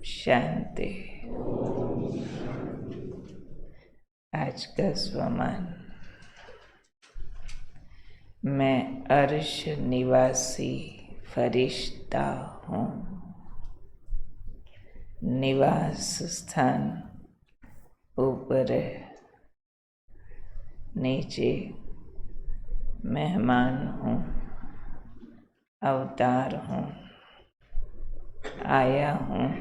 शांति। आज का स्वमान। मैं अर्श निवासी फरिश्ता हूँ। निवास स्थान ऊपर है, नीचे मेहमान हूँ, अवतार हूँ, आया हूँ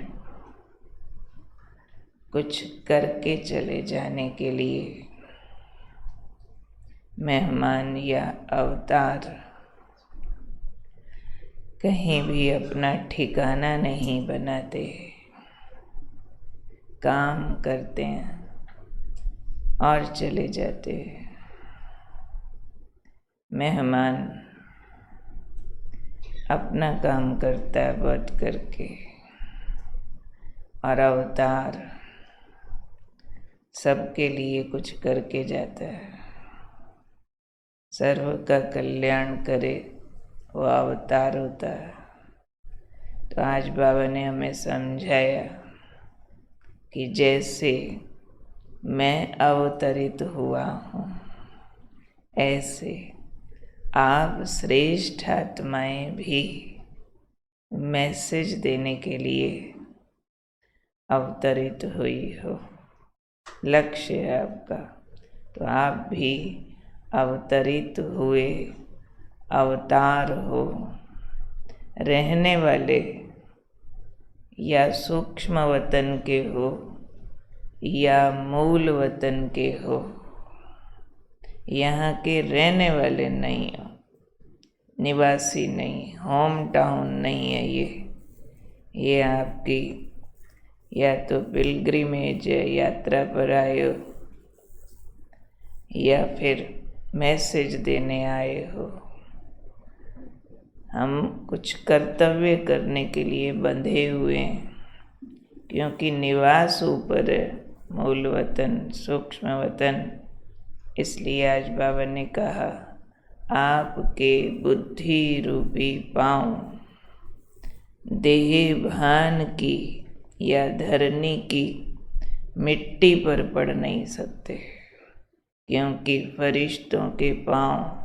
कुछ करके चले जाने के लिए। मेहमान या अवतार कहीं भी अपना ठिकाना नहीं बनाते, काम करते हैं और चले जाते हैं। मेहमान अपना काम करता है बैठ करके, और अवतार सबके लिए कुछ करके जाता है। सर्व का कल्याण करे वो अवतार होता है। तो आज बाबा ने हमें समझाया कि जैसे मैं अवतरित हुआ हूँ, ऐसे आप श्रेष्ठ आत्माएं भी मैसेज देने के लिए अवतरित हुई हो। लक्ष्य है आपका, तो आप भी अवतरित हुए अवतार हो। रहने वाले या सूक्ष्म वतन के हो या मूल वतन के हो, यहाँ के रहने वाले नहीं हो, निवासी नहीं, होम टाउन नहीं है ये आपकी या तो पिलग्रिमेज है, यात्रा पर आए हो, या फिर मैसेज देने आए हो। हम कुछ कर्तव्य करने के लिए बंधे हुए हैं, क्योंकि निवास ऊपर है, मूल वतन, सूक्ष्म वतन। इसलिए आज बाबा ने कहा, आपके बुद्धि रूपी पांव देह भान की या धरनी की मिट्टी पर पड़ नहीं सकते, क्योंकि फरिश्तों के पांव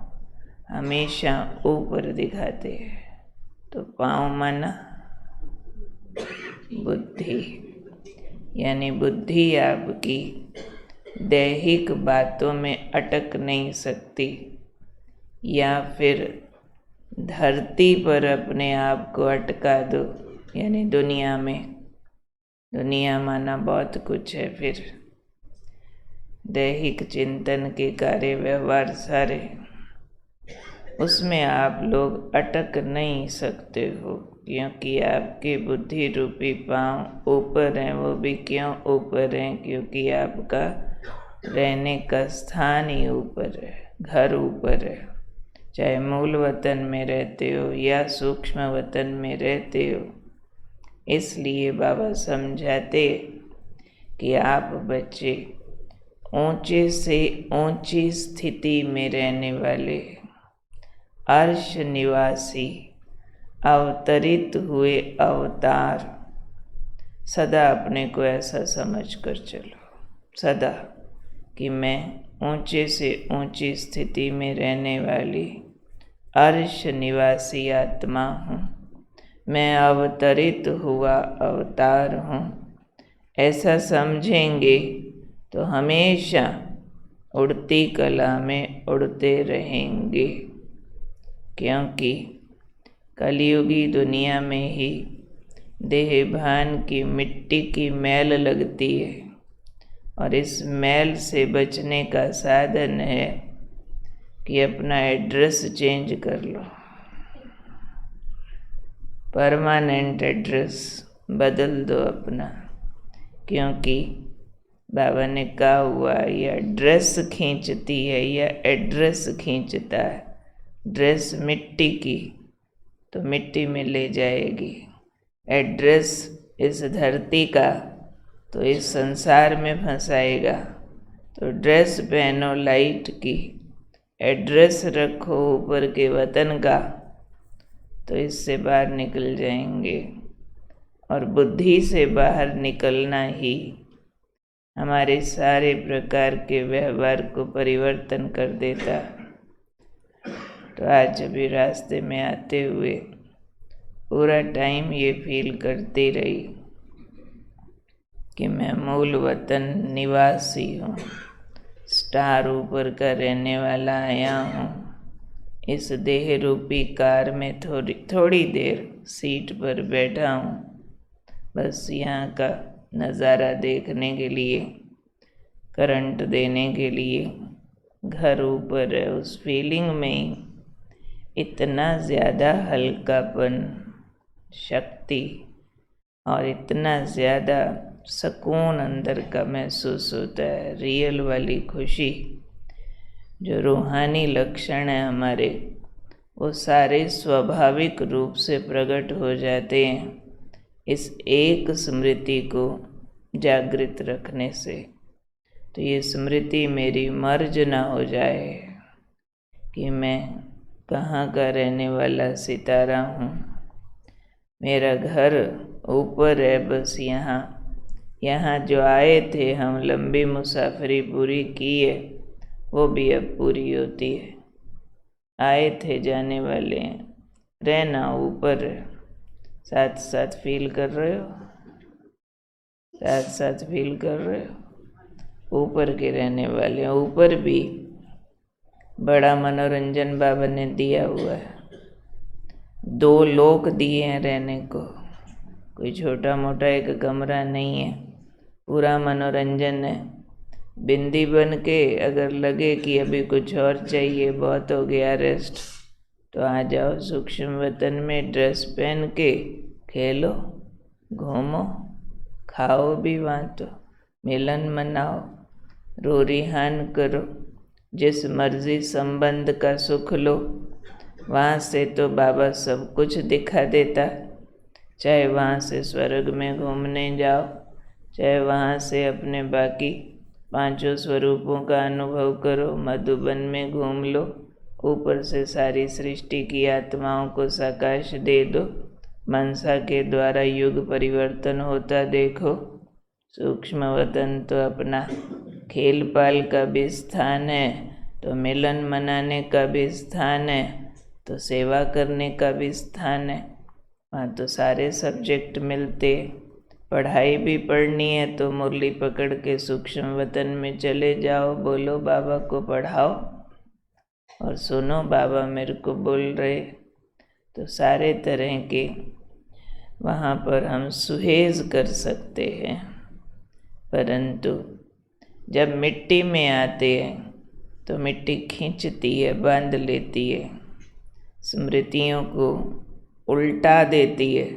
हमेशा ऊपर दिखाते हैं। तो पांव माना बुद्धि, यानी बुद्धि आपकी दैहिक बातों में अटक नहीं सकती, या फिर धरती पर अपने आप को अटका दो, यानी दुनिया में। दुनिया माना बहुत कुछ है, फिर दैहिक चिंतन के कार्य व्यवहार सारे, उसमें आप लोग अटक नहीं सकते हो, क्योंकि आपके बुद्धि रूपी पांव ऊपर हैं। वो भी क्यों ऊपर हैं? क्योंकि आपका रहने का स्थान ही ऊपर है, घर ऊपर है। चाहे मूल वतन में रहते हो या सूक्ष्म वतन में रहते हो। इसलिए बाबा समझाते कि आप बच्चे ऊंचे से ऊंची स्थिति में रहने वाले अर्श निवासी अवतरित हुए अवतार, सदा अपने को ऐसा समझ कर चलो, सदा कि मैं ऊंचे से ऊंची स्थिति में रहने वाली अर्श निवासी आत्मा हूँ। मैं अवतरित हुआ अवतार हूँ। ऐसा समझेंगे तो हमेशा उड़ती कला में उड़ते रहेंगे, क्योंकि कलियुगी दुनिया में ही देहभान की मिट्टी की मैल लगती है, और इस मैल से बचने का साधन है कि अपना एड्रेस चेंज कर लो, परमानेंट एड्रेस बदल दो अपना। क्योंकि बाबा ने कहा हुआ, या ड्रेस खींचती है या एड्रेस खींचता है। ड्रेस मिट्टी की तो मिट्टी में ले जाएगी, एड्रेस इस धरती का तो इस संसार में फंसाएगा। तो ड्रेस पहनो लाइट की, एड्रेस रखो ऊपर के वतन का, तो इससे बाहर निकल जाएंगे। और बुद्धि से बाहर निकलना ही हमारे सारे प्रकार के व्यवहार को परिवर्तन कर देता। तो आज अभी रास्ते में आते हुए पूरा टाइम ये फील करती रही कि मैं मूल वतन निवासी हूँ, स्टार ऊपर का रहने वाला आया हूँ। इस देह रूपी कार में थोड़ी देर सीट पर बैठा हूँ, बस यहाँ का नज़ारा देखने के लिए, करंट देने के लिए। घर ऊपर है, उस फीलिंग में इतना ज़्यादा हल्कापन, शक्ति और इतना ज़्यादा सुकून अंदर का महसूस होता है। रियल वाली खुशी, जो रूहानी लक्षण है हमारे, वो सारे स्वाभाविक रूप से प्रकट हो जाते हैं इस एक स्मृति को जागृत रखने से। तो ये स्मृति मेरी मर्ज ना हो जाए कि मैं कहाँ का रहने वाला सितारा हूँ, मेरा घर ऊपर है, बस यहाँ जो आए थे हम, लंबी मुसाफरी पूरी की है, वो भी अब पूरी होती है। आए थे, जाने वाले हैं, रहना ऊपर है। साथ साथ फील कर रहे हो, साथ साथ फील कर रहे हो, ऊपर के रहने वाले हैं। ऊपर भी बड़ा मनोरंजन बाबा ने दिया हुआ है, 2 लोक दिए हैं रहने को। कोई छोटा मोटा एक कमरा नहीं है, पूरा मनोरंजन है। बिंदी बन के अगर लगे कि अभी कुछ और चाहिए, बहुत हो गया रेस्ट, तो आ जाओ सूक्ष्म वतन में, ड्रेस पहन के खेलो, घूमो, खाओ भी वहाँ, तो मिलन मनाओ, रो रिहान करो, जिस मर्जी संबंध का सुख लो। वहाँ से तो बाबा सब कुछ दिखा देता, चाहे वहाँ से स्वर्ग में घूमने जाओ, चाहे वहाँ से अपने बाकी 5 स्वरूपों का अनुभव करो, मधुबन में घूम लो, ऊपर से सारी सृष्टि की आत्माओं को सकाश दे दो, मनसा के द्वारा युग परिवर्तन होता देखो। सूक्ष्म वतन तो अपना खेल पाल का भी स्थान है, तो मिलन मनाने का भी स्थान है, तो सेवा करने का भी स्थान है। वहाँ तो सारे सब्जेक्ट मिलते। पढ़ाई भी पढ़नी है तो मुरली पकड़ के सूक्ष्म वतन में चले जाओ, बोलो बाबा को पढ़ाओ और सुनो बाबा मेरे को बोल रहे। तो सारे तरह के वहाँ पर हम सुहेज कर सकते हैं। परंतु जब मिट्टी में आते हैं तो मिट्टी खींचती है, बांध लेती है, स्मृतियों को उल्टा देती है,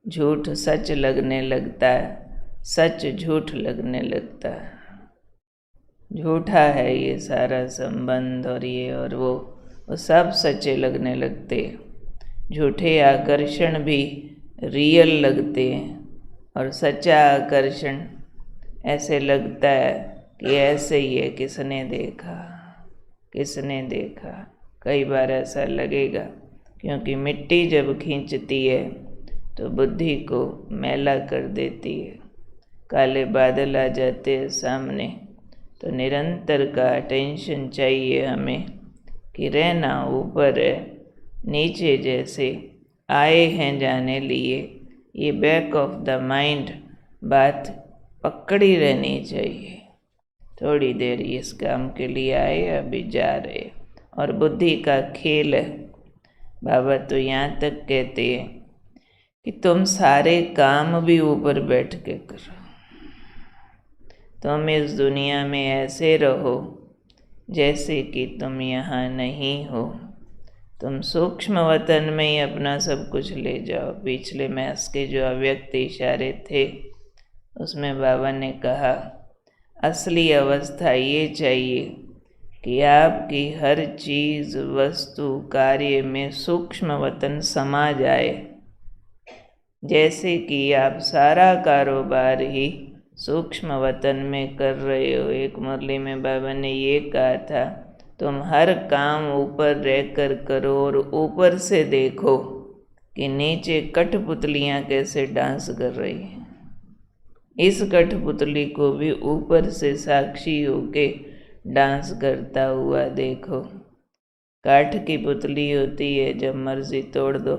झूठ सच लगने लगता है, सच झूठ लगने लगता है। झूठा है ये सारा संबंध और ये और वो सब सच्चे लगने लगते हैं। झूठे आकर्षण भी रियल लगते हैं और सच्चा आकर्षण ऐसे लगता है कि ऐसे ही है, किसने देखा, किसने देखा। कई बार ऐसा लगेगा, क्योंकि मिट्टी जब खींचती है तो बुद्धि को मैला कर देती है। काले बादल आ जाते हैं सामने, तो निरंतर का अटेंशन चाहिए हमें कि रहना ऊपर है, नीचे जैसे आए हैं जाने लिए। ये बैक ऑफ द माइंड बात पकड़ी रहनी चाहिए। थोड़ी देर इस काम के लिए आए, अभी जा रहे, और बुद्धि का खेल है। बाबा तो यहाँ तक कहते हैं कि तुम सारे काम भी ऊपर बैठ के करो। तुम इस दुनिया में ऐसे रहो जैसे कि तुम यहाँ नहीं हो। तुम सूक्ष्म वतन में ही अपना सब कुछ ले जाओ। पिछले मैस के जो अव्यक्त इशारे थे उसमें बाबा ने कहा, असली अवस्था ये चाहिए कि आपकी हर चीज़, वस्तु, कार्य में सूक्ष्म वतन समा जाए। जैसे कि आप सारा कारोबार ही सूक्ष्म वतन में कर रहे हो। एक मुरली में बाबा ने ये कहा था, तुम हर काम ऊपर रहकर करो और ऊपर से देखो कि नीचे कठपुतलियाँ कैसे डांस कर रही हैं। इस कठपुतली को भी ऊपर से साक्षी होके डांस करता हुआ देखो। काठ की पुतली होती है, जब मर्जी तोड़ दो।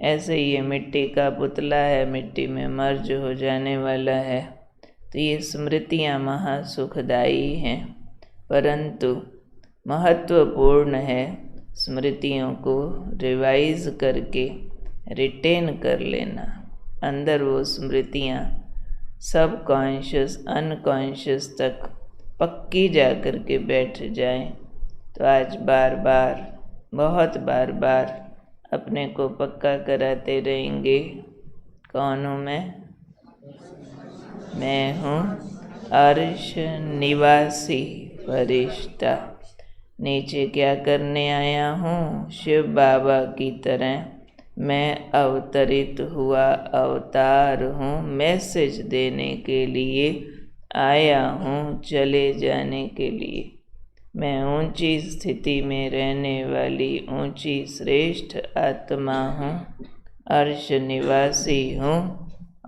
ऐसे ये मिट्टी का पुतला है, मिट्टी में मर्ज हो जाने वाला है। तो ये स्मृतियाँ महासुखदायी हैं, परंतु महत्वपूर्ण है स्मृतियों को रिवाइज करके रिटेन कर लेना। अंदर वो स्मृतियाँ सबकॉन्शियस अनकॉन्शियस तक पक्की जा कर के बैठ जाएं। तो आज बार बार, बहुत बार बार अपने को पक्का कराते रहेंगे। कौन हूँ मैं हूँ अर्श निवासी फरिश्ता। नीचे क्या करने आया हूँ? शिव बाबा की तरह मैं अवतरित हुआ अवतार हूँ। मैसेज देने के लिए आया हूँ, चले जाने के लिए। मैं ऊंची स्थिति में रहने वाली ऊंची श्रेष्ठ आत्मा हूँ, अर्श निवासी हूँ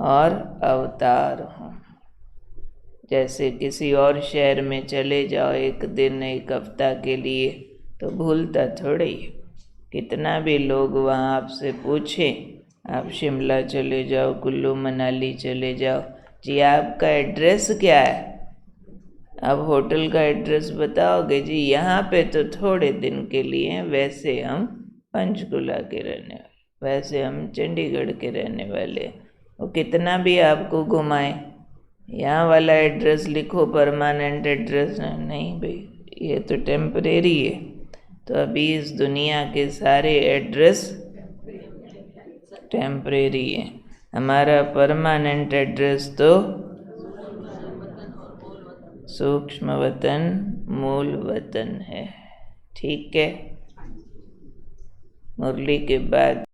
और अवतार हूँ। जैसे किसी और शहर में चले जाओ एक दिन, एक हफ्ता के लिए, तो भूलता थोड़ी। कितना भी लोग वहाँ आपसे पूछें, आप शिमला चले जाओ, कुल्लू मनाली चले जाओ, जी आपका एड्रेस क्या है? अब होटल का एड्रेस बताओगे, जी यहाँ पे तो थोड़े दिन के लिए, वैसे हम पंचकुला के रहने वाले, वैसे हम चंडीगढ़ के रहने वाले। वो कितना भी आपको घुमाएं, यहाँ वाला एड्रेस लिखो, परमानेंट एड्रेस नहीं भाई, ये तो टेम्परेरी है। तो अभी इस दुनिया के सारे एड्रेस टेम्परेरी है। हमारा परमानेंट एड्रेस तो सूक्ष्म वतन मूल वतन है। ठीक है, मुरली के बाद